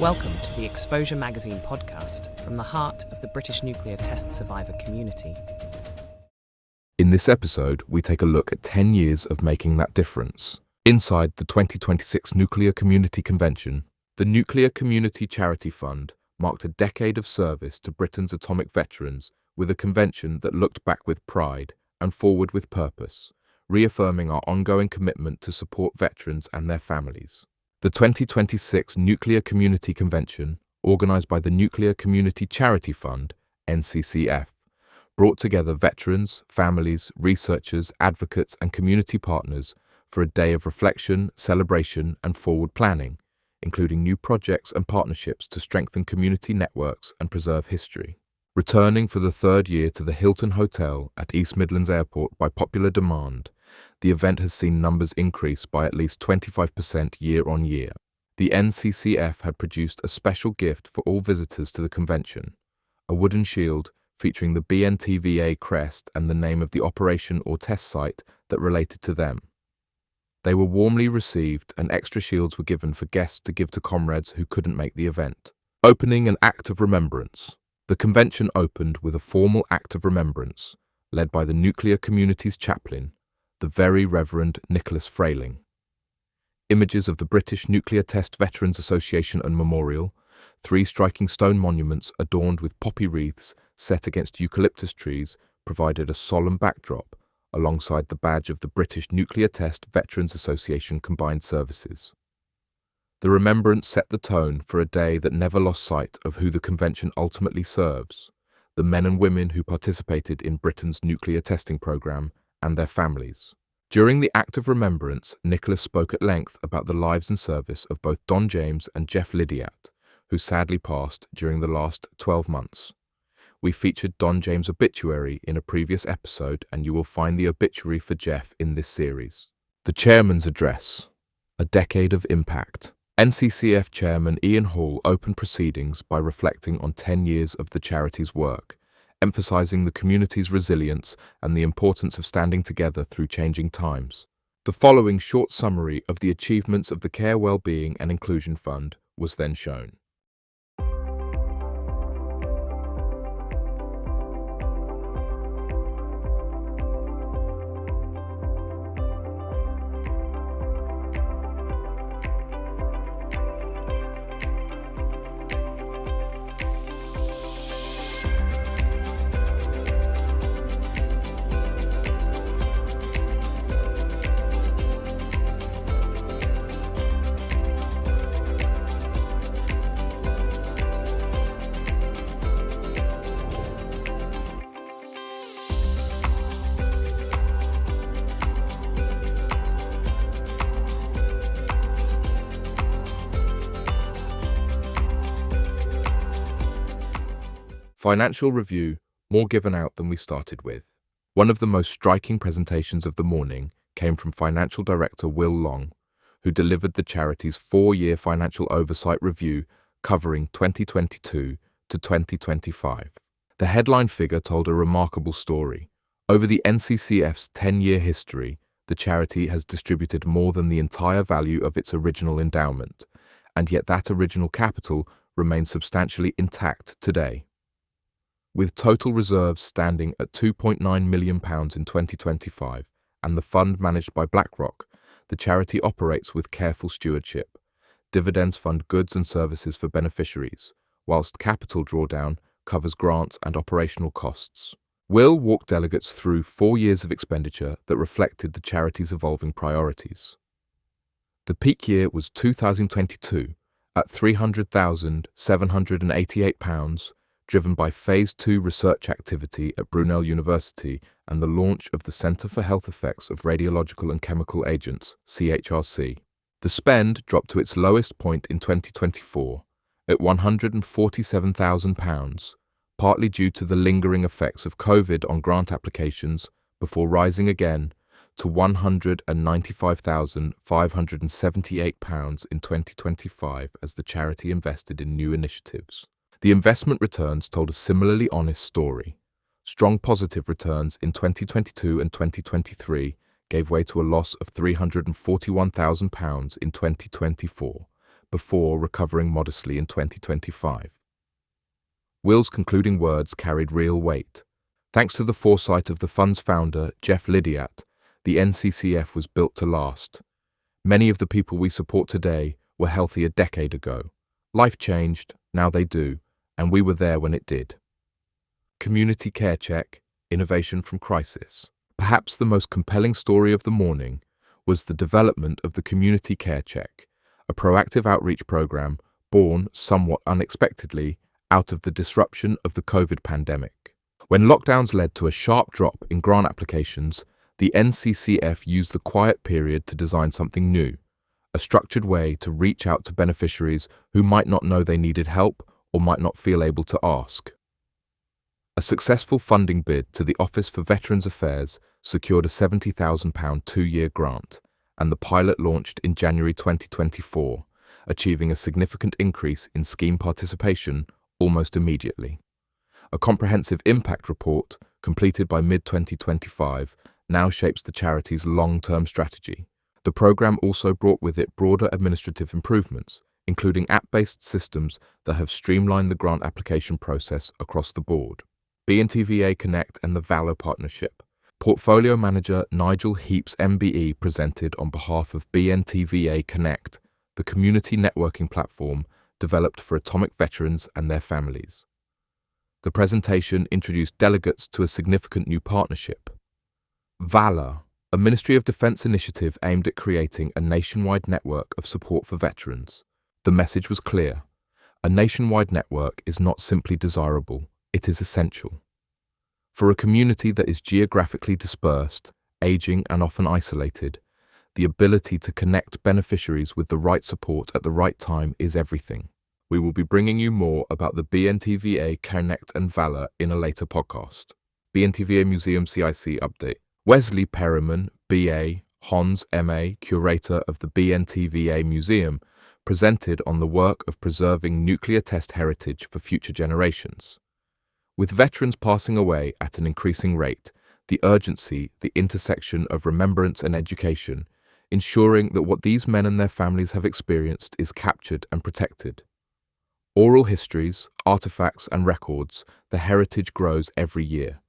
Welcome to the Exposure Magazine podcast from the heart of the British nuclear test survivor community. In this episode, we take a look at 10 years of making that difference. Inside the 2026 Nuclear Community Convention, the Nuclear Community Charity Fund marked a decade of service to Britain's atomic veterans with a convention that looked back with pride and forward with purpose, reaffirming our ongoing commitment to support veterans and their families. The 2026 Nuclear Community Convention, organised by the Nuclear Community Charity Fund, NCCF, brought together veterans, families, researchers, advocates and community partners for a day of reflection, celebration and forward planning, including new projects and partnerships to strengthen community networks and preserve history. Returning for the third year to the Hilton Hotel at East Midlands Airport by popular demand, the event has seen numbers increase by at least 25% year on year. The NCCF had produced a special gift for all visitors to the convention, a wooden shield featuring the BNTVA crest and the name of the operation or test site that related to them. They were warmly received and extra shields were given for guests to give to comrades who couldn't make the event. Opening an Act of Remembrance. The convention opened with a formal Act of Remembrance, led by the Nuclear Community's Chaplain, the very Reverend Frayling. Images of the British Nuclear Test Veterans Association and Memorial, 3 striking stone monuments adorned with poppy wreaths set against eucalyptus trees, provided a solemn backdrop alongside the badge of the British Nuclear Test Veterans Association Combined Services. The remembrance set the tone for a day that never lost sight of who the convention ultimately serves, the men and women who participated in Britain's nuclear testing programme and their families. During the Act of Remembrance, Nicholas spoke at length about the lives and service of both Don James and Jeff Liddiatt, who sadly passed during the last 12 months. We featured Don James' obituary in a previous episode, and you will find the obituary for Jeff in this series. The Chairman's Address, a decade of impact. NCCF Chairman Ian Hall opened proceedings by reflecting on 10 years of the charity's work, emphasising the community's resilience and the importance of standing together through changing times. The following short summary of the achievements of the Care, Wellbeing and Inclusion Fund was then shown. Financial review, more given out than we started with. One of the most striking presentations of the morning came from Financial Director Will Long, who delivered the charity's 4-year financial oversight review covering 2022 to 2025. The headline figure told a remarkable story. Over the NCCF's 10-year history, the charity has distributed more than the entire value of its original endowment, and yet that original capital remains substantially intact today. With total reserves standing at £2.9 million in 2025 and the fund managed by BlackRock, the charity operates with careful stewardship. Dividends fund goods and services for beneficiaries, whilst capital drawdown covers grants and operational costs. Will walked delegates through 4 years of expenditure that reflected the charity's evolving priorities. The peak year was 2022 at £300,788, driven by Phase 2 research activity at Brunel University and the launch of the Centre for Health Effects of Radiological and Chemical Agents, CHRC. The spend dropped to its lowest point in 2024, at £147,000, partly due to the lingering effects of COVID on grant applications, before rising again to £195,578 in 2025 as the charity invested in new initiatives. The investment returns told a similarly honest story. Strong positive returns in 2022 and 2023 gave way to a loss of £341,000 in 2024, before recovering modestly in 2025. Will's concluding words carried real weight. Thanks to the foresight of the fund's founder, Jeff Liddiatt, the NCCF was built to last. Many of the people we support today were healthy a decade ago. Life changed, now they do, and we were there when it did. Community Care Check, Innovation from Crisis. Perhaps the most compelling story of the morning was the development of the Community Care Check, a proactive outreach program born somewhat unexpectedly out of the disruption of the COVID pandemic. When lockdowns led to a sharp drop in grant applications, the NCCF used the quiet period to design something new, a structured way to reach out to beneficiaries who might not know they needed help or might not feel able to ask. A successful funding bid to the Office for Veterans Affairs secured a £70,000 two-year grant, and the pilot launched in January 2024, achieving a significant increase in scheme participation almost immediately. A comprehensive impact report, completed by mid-2025, now shapes the charity's long-term strategy. The program also brought with it broader administrative improvements, including app-based systems that have streamlined the grant application process across the board. BNTVA Connect and the Valor Partnership. Portfolio Manager Nigel Heaps MBE presented on behalf of BNTVA Connect, the community networking platform developed for atomic veterans and their families. The presentation introduced delegates to a significant new partnership. Valor, a Ministry of Defence initiative aimed at creating a nationwide network of support for veterans. The message was clear. A nationwide network is not simply desirable, it is essential. For a community that is geographically dispersed, aging and often isolated, the ability to connect beneficiaries with the right support at the right time is everything. We will be bringing you more about the BNTVA Connect and Valor in a later podcast. BNTVA Museum CIC update. Wesley Perriman, BA, Hons MA, Curator of the BNTVA Museum, presented on the work of preserving nuclear test heritage for future generations. With veterans passing away at an increasing rate, the urgency, the intersection of remembrance and education, ensuring that what these men and their families have experienced is captured and protected. Oral histories, artifacts and records, the heritage grows every year.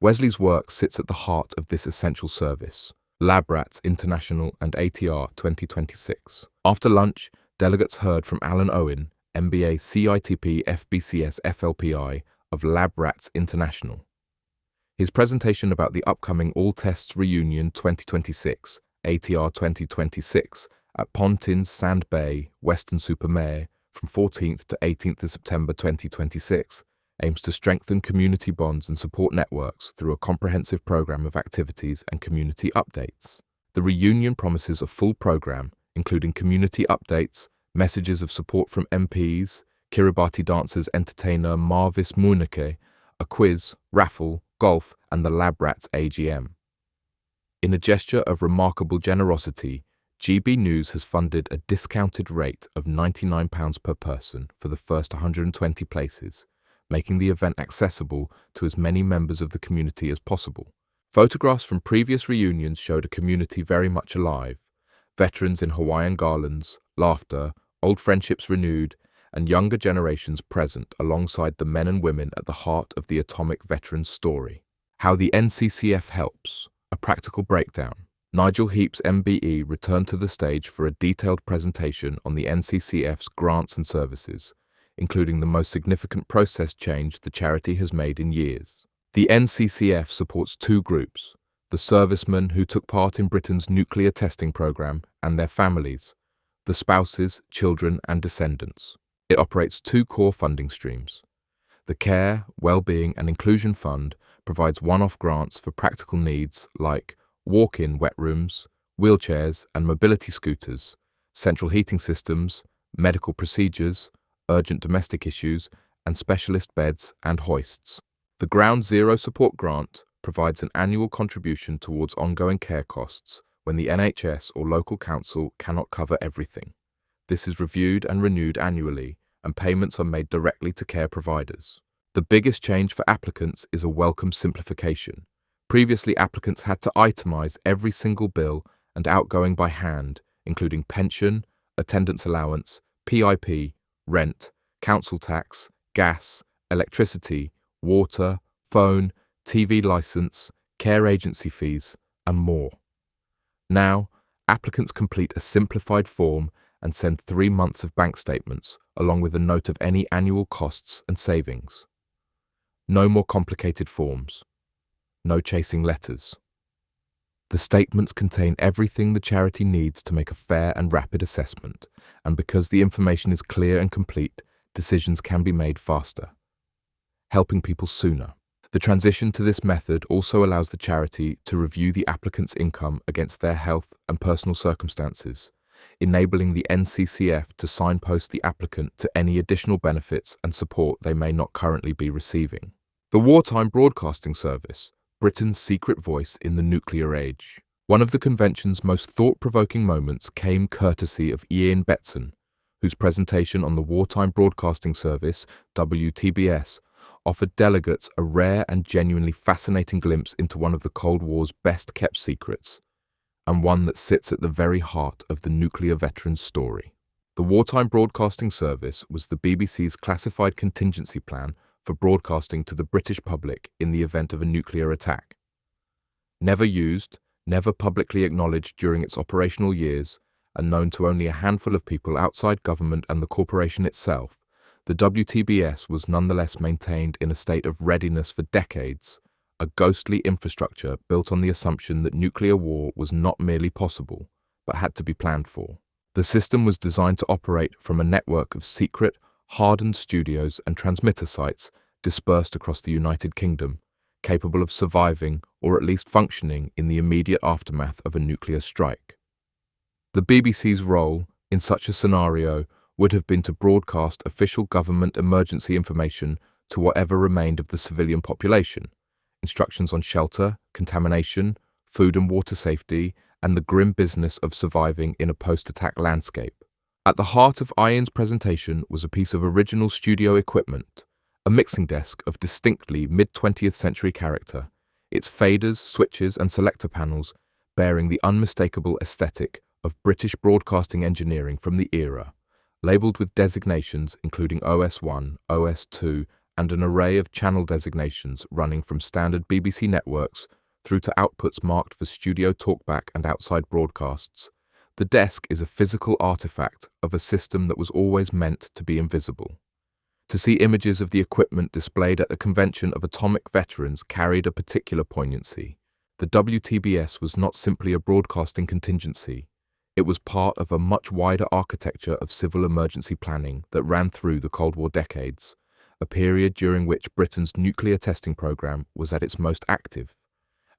Wesley's work sits at the heart of this essential service. LabRats International and ATR 2026. After lunch, delegates heard from Alan Owen, MBA CITP FBCS FLPI of LabRats International. His presentation about the upcoming All Tests Reunion 2026, ATR 2026, at Pontins Sand Bay, Weston-super-Mare, from 14th to 18th of September 2026, aims to strengthen community bonds and support networks through a comprehensive program of activities and community updates. The reunion promises a full program, including community updates, messages of support from MPs, Kiribati dancers entertainer Marvis Munike, a quiz, raffle, golf, and the LabRats AGM. In a gesture of remarkable generosity, GB News has funded a discounted rate of £99 per person for the first 120 places, making the event accessible to as many members of the community as possible. Photographs from previous reunions showed a community very much alive, veterans in Hawaiian garlands, laughter, old friendships renewed, and younger generations present alongside the men and women at the heart of the atomic veterans' story. How the NCCF helps, a practical breakdown. Nigel Heaps MBE returned to the stage for a detailed presentation on the NCCF's grants and services, including the most significant process change the charity has made in years. The NCCF supports two groups, the servicemen who took part in Britain's nuclear testing programme and their families, the spouses, children and descendants. It operates two core funding streams. The Care, Wellbeing and Inclusion Fund provides one-off grants for practical needs like walk-in wet rooms, wheelchairs and mobility scooters, central heating systems, medical procedures, urgent domestic issues, and specialist beds and hoists. The Ground Zero Support Grant provides an annual contribution towards ongoing care costs when the NHS or local council cannot cover everything. This is reviewed and renewed annually, and payments are made directly to care providers. The biggest change for applicants is a welcome simplification. Previously, applicants had to itemise every single bill and outgoing by hand, including pension, attendance allowance, PIP, rent, council tax, gas, electricity, water, phone, TV license, care agency fees, and more. Now, applicants complete a simplified form and send 3 months of bank statements, along with a note of any annual costs and savings. No more complicated forms. No chasing letters. The statements contain everything the charity needs to make a fair and rapid assessment, and because the information is clear and complete, decisions can be made faster, helping people sooner. The transition to this method also allows the charity to review the applicant's income against their health and personal circumstances, enabling the NCCF to signpost the applicant to any additional benefits and support they may not currently be receiving. The Wartime Broadcasting Service, Britain's secret voice in the nuclear age. One of the convention's most thought-provoking moments came courtesy of Ian Betson, whose presentation on the Wartime Broadcasting Service, WTBS, offered delegates a rare and genuinely fascinating glimpse into one of the Cold War's best-kept secrets, and one that sits at the very heart of the nuclear veteran's story. The Wartime Broadcasting Service was the BBC's classified contingency plan for broadcasting to the British public in the event of a nuclear attack. Never used, never publicly acknowledged during its operational years, and known to only a handful of people outside government and the corporation itself, the WTBS was nonetheless maintained in a state of readiness for decades, a ghostly infrastructure built on the assumption that nuclear war was not merely possible, but had to be planned for. The system was designed to operate from a network of secret, hardened studios and transmitter sites dispersed across the United Kingdom, capable of surviving or at least functioning in the immediate aftermath of a nuclear strike. The BBC's role in such a scenario would have been to broadcast official government emergency information to whatever remained of the civilian population, instructions on shelter, contamination, food and water safety, and the grim business of surviving in a post-attack landscape. At the heart of Ian's presentation was a piece of original studio equipment, a mixing desk of distinctly mid-20th century character, its faders, switches and selector panels bearing the unmistakable aesthetic of British broadcasting engineering from the era, labelled with designations including OS1, OS2 and an array of channel designations running from standard BBC networks through to outputs marked for studio talkback and outside broadcasts. The desk is a physical artifact of a system that was always meant to be invisible. To see images of the equipment displayed at a convention of atomic veterans carried a particular poignancy. The WTBS was not simply a broadcasting contingency. It was part of a much wider architecture of civil emergency planning that ran through the Cold War decades, a period during which Britain's nuclear testing program was at its most active,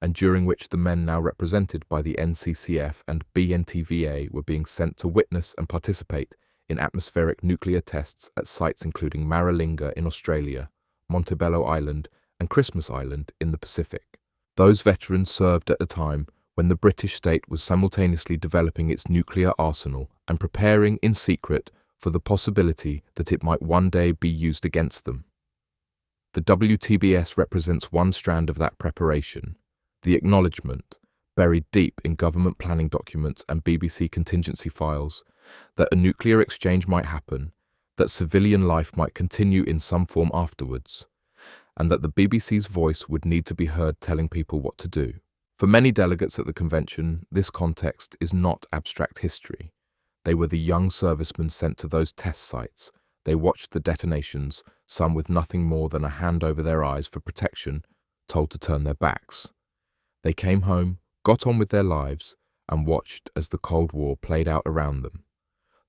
and during which the men now represented by the NCCF and BNTVA were being sent to witness and participate in atmospheric nuclear tests at sites including Maralinga in Australia, Montebello Island, and Christmas Island in the Pacific. Those veterans served at a time when the British state was simultaneously developing its nuclear arsenal and preparing in secret for the possibility that it might one day be used against them. The WTBS represents one strand of that preparation, the acknowledgement, buried deep in government planning documents and BBC contingency files, that a nuclear exchange might happen, that civilian life might continue in some form afterwards, and that the BBC's voice would need to be heard telling people what to do. For many delegates at the convention, this context is not abstract history. They were the young servicemen sent to those test sites. They watched the detonations, some with nothing more than a hand over their eyes for protection, told to turn their backs. They came home, got on with their lives, and watched as the Cold War played out around them.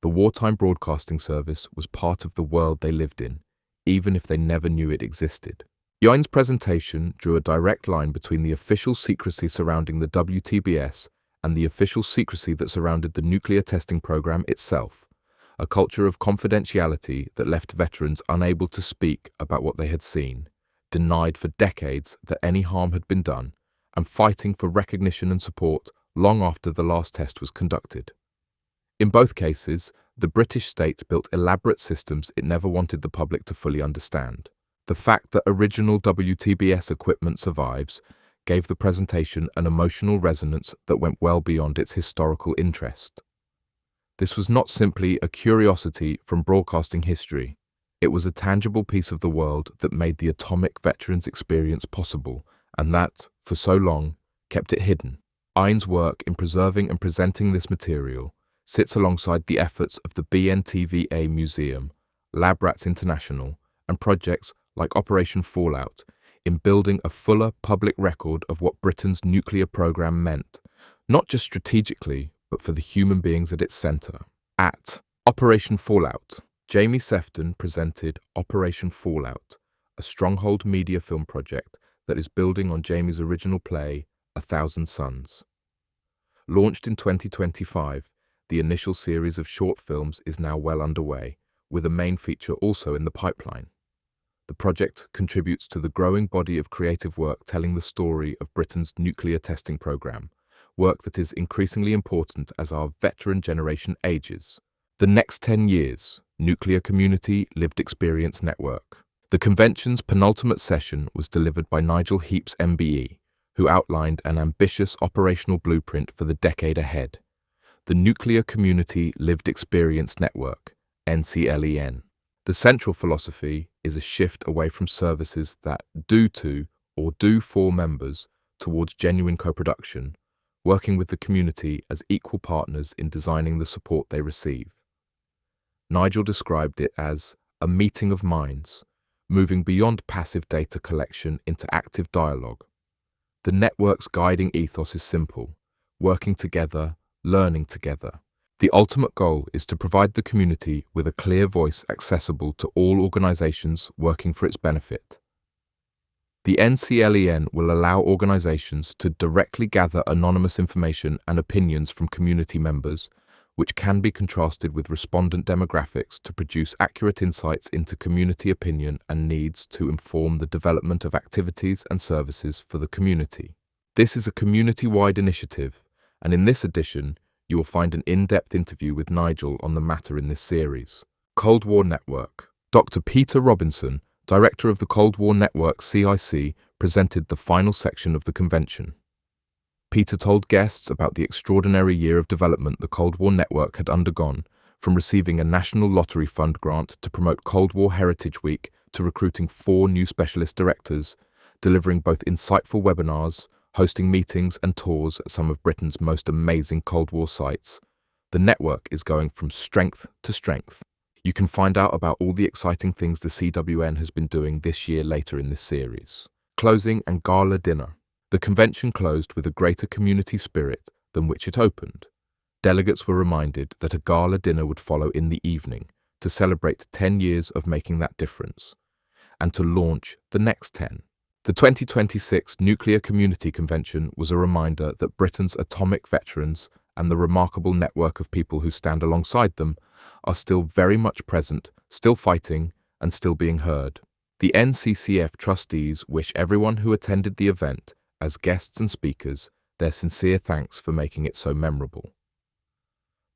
The Wartime Broadcasting Service was part of the world they lived in, even if they never knew it existed. Ian's presentation drew a direct line between the official secrecy surrounding the WTBS and the official secrecy that surrounded the nuclear testing program itself, a culture of confidentiality that left veterans unable to speak about what they had seen, denied for decades that any harm had been done, and fighting for recognition and support long after the last test was conducted. In both cases, the British state built elaborate systems it never wanted the public to fully understand. The fact that original WTBS equipment survives gave the presentation an emotional resonance that went well beyond its historical interest. This was not simply a curiosity from broadcasting history. It was a tangible piece of the world that made the atomic veterans experience possible, and that, for so long, kept it hidden. Iron's work in preserving and presenting this material sits alongside the efforts of the BNTVA Museum, Lab Rats International, and projects like Operation Fallout in building a fuller public record of what Britain's nuclear program meant, not just strategically, but for the human beings at its centre. At Operation Fallout, Jamie Sefton presented Operation Fallout, a Stronghold Media film project that is building on Jamie's original play, 1,000 Suns. Launched in 2025, the initial series of short films is now well underway, with a main feature also in the pipeline. The project contributes to the growing body of creative work telling the story of Britain's nuclear testing programme, work that is increasingly important as our veteran generation ages. The Next 10 Years, Nuclear Community Lived Experience Network. The convention's penultimate session was delivered by Nigel Heaps MBE, who outlined an ambitious operational blueprint for the decade ahead. The Nuclear Community Lived Experience Network, NCLEN. The central philosophy is a shift away from services that do to or do for members towards genuine co-production, working with the community as equal partners in designing the support they receive. Nigel described it as a meeting of minds, moving beyond passive data collection into active dialogue. The network's guiding ethos is simple: working together, learning together. The ultimate goal is to provide the community with a clear voice accessible to all organisations working for its benefit. The NCLEN will allow organisations to directly gather anonymous information and opinions from community members, which can be contrasted with respondent demographics to produce accurate insights into community opinion and needs to inform the development of activities and services for the community. This is a community-wide initiative, and in this edition, you will find an in-depth interview with Nigel on the matter in this series. Cold War Network. Dr. Peter Robinson, Director of the Cold War Network CIC, presented the final section of the convention. Peter told guests about the extraordinary year of development the Cold War Network had undergone, from receiving a National Lottery Fund grant to promote Cold War Heritage Week to recruiting 4 new specialist directors, delivering both insightful webinars, hosting meetings and tours at some of Britain's most amazing Cold War sites. The network is going from strength to strength. You can find out about all the exciting things the CWN has been doing this year later in this series. Closing and gala dinner. The convention closed with a greater community spirit than which it opened. Delegates were reminded that a gala dinner would follow in the evening to celebrate 10 years of making that difference and to launch the next 10. The 2026 Nuclear Community Convention was a reminder that Britain's atomic veterans and the remarkable network of people who stand alongside them are still very much present, still fighting, and still being heard. The NCCF trustees wish everyone who attended the event, as guests and speakers, their sincere thanks for making it so memorable.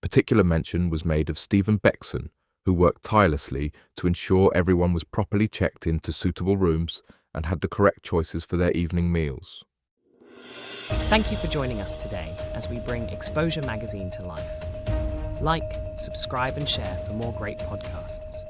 Particular mention was made of Stephen Beckson, who worked tirelessly to ensure everyone was properly checked into suitable rooms and had the correct choices for their evening meals. Thank you for joining us today as we bring Exposure Magazine to life. Like, subscribe and share for more great podcasts.